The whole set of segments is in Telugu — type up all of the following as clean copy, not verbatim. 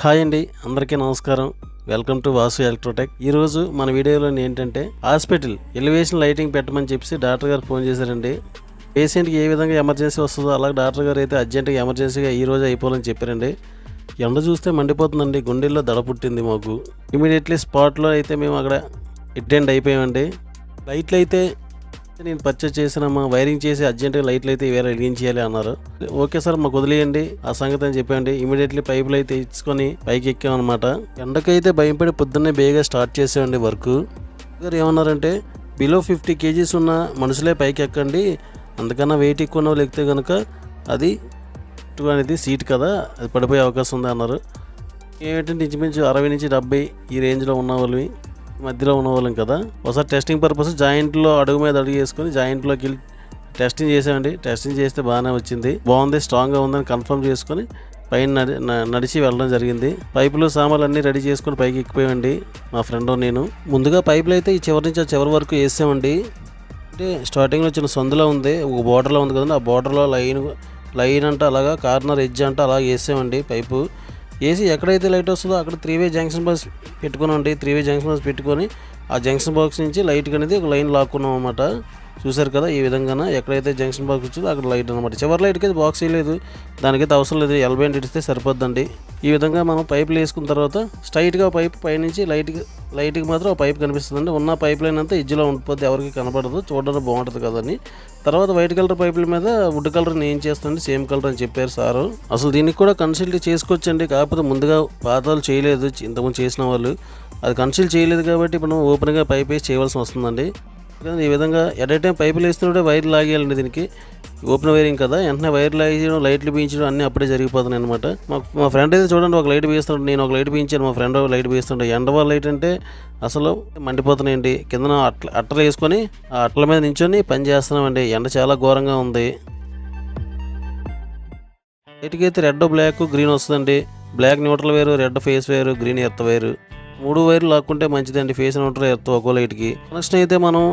హాయ్ అండి, అందరికీ నమస్కారం. Welcome to Vasu Electrotech. ఈరోజు మన వీడియోలో ఏంటంటే హాస్పిటల్ ఎలివేషన్ లైటింగ్ పెట్టమని చెప్పి డాక్టర్ గారు ఫోన్ చేశారండి. పేషెంట్కి ఏ విధంగా ఎమర్జెన్సీ వస్తుందో అలాగే డాక్టర్ గారు అయితే అర్జెంటుగా ఎమర్జెన్సీగా ఈ రోజు అయిపోవాలని చెప్పారండి. ఎండ చూస్తే మండిపోతుందండి, గుండెల్లో దడ పుట్టింది మాకు. ఇమీడియట్లీ స్పాట్లో అయితే మేము అక్కడ అటెండ్ అయిపోయామండి. లైట్లు అయితే నేను పర్చేస్ చేసినామా, వైరింగ్ చేసి అర్జెంటుగా లైట్లు అయితే వేరే వెలిగించేయాలి అన్నారు. ఓకే సార్, మాకు వదిలేయండి ఆ సంగతి అని చెప్పండి. ఇమీడియట్లీ పైపులు అయితే ఇచ్చుకొని పైకి ఎక్కామన్నమాట. ఎండకైతే భయపడి పొద్దున్నే బేగా స్టార్ట్ చేసామండి వర్క్. గారు ఏమన్నారంటే బిలో 50 kgs ఉన్న మనుషులే పైకి ఎక్కండి, అందుకన్నా వెయిట్ ఎక్కువ ఉన్న వాళ్ళు ఎక్కితే కనుక అది అనేది సీట్ కదా, అది పడిపోయే అవకాశం ఉంది అన్నారు. ఏమిటంటే ఇంచుమించు 60 నుంచి 70 ఈ రేంజ్లో ఉన్న వాళ్ళవి, మధ్యలో ఉన్న వాళ్ళం కదా. ఒకసారి టెస్టింగ్ పర్పస్ జాయింట్లో అడుగు మీద అడుగు వేసుకొని జాయింట్లోకి వెళ్ళి టెస్టింగ్ చేసామండి. టెస్టింగ్ చేస్తే బాగానే వచ్చింది, బాగుంది, స్ట్రాంగ్గా ఉందని కన్ఫర్మ్ చేసుకొని పైన నడిచి వెళ్ళడం జరిగింది. పైపులు సామాన్లు అన్నీ రెడీ చేసుకొని పైకి ఎక్కిపోయామండి మా ఫ్రెండ్ నేను. ముందుగా పైపులు అయితే ఈ చివరి నుంచి ఆ చివరి వరకు వేసామండి. అంటే స్టార్టింగ్లో చిన్న సందులో ఉంది, ఒక బోర్డర్లో ఉంది కదండి, ఆ బోర్డర్లో లైన్ అంటే అలాగా కార్నర్ ఎడ్జ్ అంటే అలా వేసామండి. పైపు వేసి ఎక్కడైతే లైట్ వస్తుందో అక్కడ 3-way జంక్షన్ బాక్స్ పెట్టుకున్నామండి. 3-way జంక్షన్ బాక్స్ పెట్టుకొని ఆ జంక్షన్ బాక్స్ నుంచి లైట్ అనేది ఒక లైన్ లాక్కున్నాం అన్నమాట. చూసారు కదా, ఈ విధంగా ఎక్కడైతే జంక్షన్ బాక్స్ వచ్చిందో అక్కడ లైట్ అనమాట. చివరి లైట్కి అయితే బాక్స్ వేయలేదు, దానికైతే అవసరం లేదు, ఎల్బెండ్ ఇస్తే సరిపోద్దండి. ఈ విధంగా మనం పైపులు వేసుకున్న తర్వాత స్ట్రైట్గా పైప్ పైనుంచి లైట్కి మాత్రం ఆ పైప్ కనిపిస్తుందండి. ఉన్న పైప్ లైన్ అంతా ఎడ్జ్లో ఉండిపోద్ది, ఎవరికి కనపడదు, చూడడానికి బాగుంటుంది కదని. తర్వాత వైట్ కలర్ పైపుల మీద వుడ్ కలర్ నేను చేస్తానండి, సేమ్ కలర్ అని చెప్పారు సారు. అసలు దీనికి కూడా కన్సల్ట్ చేసుకోవచ్చండి, కాకపోతే ముందుగా పాతాలు చేయలేదు ఇంతకుముందు చేసిన వాళ్ళు, అది కన్సల్ట్ చేయలేదు కాబట్టి ఇప్పుడు ఓపెన్గా పైప్ వేసి చేయవలసి వస్తుందండి. ఈ విధంగా ఎట్ ఏ టైం పైపులు వేస్తుంటే వైర్ లాగేయాలండి. దీనికి ఓపెన్ వైరింగ్ కదా, వెంటనే వైర్ లాగేయడం, లైట్లు బీయించడం అన్నీ అప్పుడే జరిగిపోతున్నాయి అనమాట. మా ఫ్రెండ్ అయితే చూడండి ఒక లైట్ బీస్తుంటే, నేను ఒక లైట్ బీయించాను, మా ఫ్రెండ్ ఒక లైట్ బీస్తుంటే. ఎండవల్ల లైట్ అంటే అసలు మండిపోతున్నాయండి. కింద అట్టలు వేసుకొని ఆ అట్టల మీద నించొని పని చేస్తున్నామండి. ఎండ చాలా ఘోరంగా ఉంది. లైట్కి అయితే రెడ్, బ్లాక్, గ్రీన్ వస్తుందండి. బ్లాక్ న్యూట్రల్ వేరు, రెడ్ ఫేస్ వేరు, గ్రీన్ ఎర్త్ వేరు, 3 వైర్లు లాక్కుంటే మంచిదండి. ఫేస్ న్యూట్రల్, ఎర్త్ ఒక్కో లైట్కి. కనెక్షన్ అయితే మనం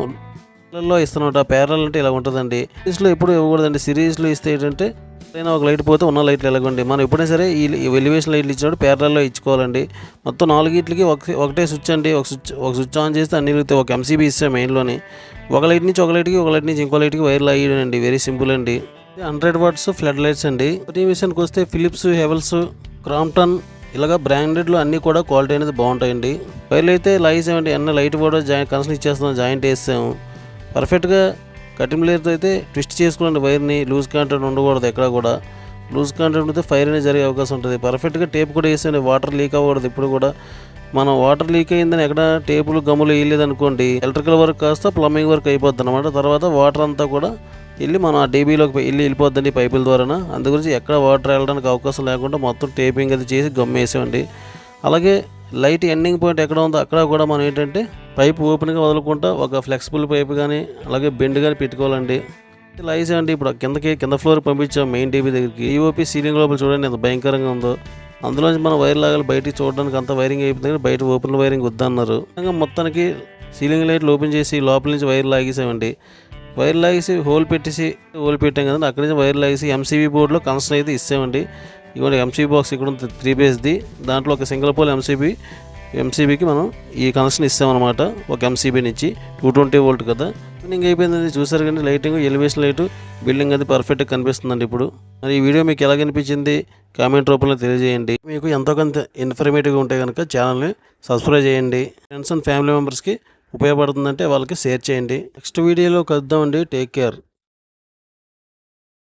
లో ఇస్తున్నమాట. ప్యారల్ అంటే ఇలా ఉంటుందండి. సిరీస్లో ఎప్పుడు ఇవ్వకూడదండి. సిరీస్లో ఇస్తే ఏంటంటే ఏదైనా ఒక లైట్ పోతే ఉన్న లైట్లు ఎలాగండి. మనం ఎప్పుడైనా సరే ఈ ఎలివేషన్ లైట్లు ఇచ్చినప్పుడు ప్యారల్లో ఇచ్చుకోవాలండి. మొత్తం 4 ఒకటే స్విచ్ అండి. ఒక స్విచ్ ఆన్ చేస్తే అన్ని వెళ్తాయి. ఒక MCB ఇస్తాం మెయిన్లోని. ఒక లైట్ నుంచి ఒక లైట్కి, ఒక లైట్ నుంచి ఇంకో లైట్కి వైర్లు అయ్యడం అండి. వెరీ సింపుల్ అండి. 100 watts ఫ్లడ్ లైట్స్ అండి. విషయానికి వస్తే ఫిలిప్స్, హెవెల్స్, క్రాంప్టన్ ఇలాగా బ్రాండెడ్లో అన్నీ కూడా క్వాలిటీ అనేది బాగుంటాయండి. వైర్లు అయితే లాగేసామండి, అన్న లైట్ కూడా కనెక్షన్ ఇచ్చేస్తాం, జాయింట్ వేసాము. పర్ఫెక్ట్గా కటింగ్ లేయర్తో అయితే ట్విస్ట్ చేసుకోండి వైర్ని. లూజ్ కాంటాక్ట్ ఉండకూడదు, ఎక్కడ కూడా లూజ్ కాంటాక్ట్ ఉంటే ఫైర్ అనేది జరిగే అవకాశం ఉంటుంది. పర్ఫెక్ట్గా టేప్ కూడా వేసండి, వాటర్ లీక్ అవ్వకూడదు. ఇప్పుడు కూడా మనం వాటర్ లీక్ అయిందని ఎక్కడ టేపులు గమ్ములు వేయలేదు అనుకోండి, ఎలక్ట్రికల్ వర్క్ కాస్త ప్లంబింగ్ వర్క్ అయిపోద్ది అనమాట. తర్వాత వాటర్ అంతా కూడా వెళ్ళి మనం ఆ డీబీలోకి వెళ్ళిపోద్దండి పైపుల ద్వారా. అందుగురించి ఎక్కడ వాటర్ వెళ్ళడానికి అవకాశం లేకుండా మొత్తం టేపింగ్ అది చేసి గమ్మేసామండి. అలాగే లైట్ ఎండింగ్ పాయింట్ ఎక్కడ ఉందో అక్కడ కూడా మనం ఏంటంటే పైపు ఓపెన్గా వదలకుండా ఒక ఫ్లెక్సిబుల్ పైపు కానీ అలాగే బెండ్ కానీ పెట్టుకోవాలండి. లాగేసామండి. ఇప్పుడు కింద ఫ్లోర్ పంపించాం మెయిన్ డీబీ దగ్గరికి. ఈఓపీ సీలింగ్ లోపల చూడండి ఎంత భయంకరంగా ఉందో. అందులోంచి మనం వైర్ లాగాలి, బయటికి చూడడానికి అంత వైరింగ్ అయిపోతుంది, బయట ఓపెన్ వైరింగ్ వద్దన్నారు. మొత్తానికి సీలింగ్ లైట్లు ఓపెన్ చేసి లోపల నుంచి వైర్ లాగేసామండి. వైర్ లాగేసి హోల్ పెట్టాం కదండి, అక్కడి నుంచి వైర్ లాగేసి MCB బోర్డులో కనెక్షన్ అయితే ఇస్తామండి. ఇవ్వండి MCB బాక్స్ ఇక్కడ 3 phasది, దాంట్లో ఒక సింగిల్ పోల్ MCBకి మనం ఈ కనెక్షన్ ఇస్తామన్నమాట. ఒక MCB నుంచి 220 volt కదా. బిల్డింగ్ అయిపోయిందండి, చూసారు కానీ లైటింగ్, ఎలివేషన్ లైట్, బిల్డింగ్ అది పర్ఫెక్ట్గా కనిపిస్తుందండి ఇప్పుడు. మరి ఈ వీడియో మీకు ఎలా కనిపించింది కామెంట్ రూపంలో తెలియజేయండి. మీకు ఎంతో కొంత ఇన్ఫర్మేటివ్గా ఉంటే కనుక ఛానల్ని సబ్స్క్రైబ్ చేయండి. ఫ్రెండ్స్ అండ్ ఫ్యామిలీ మెంబర్స్కి ఉపయోగపడుతుందంటే వాళ్ళకి షేర్ చేయండి. నెక్స్ట్ వీడియోలో కలుద్దామండి. Take care.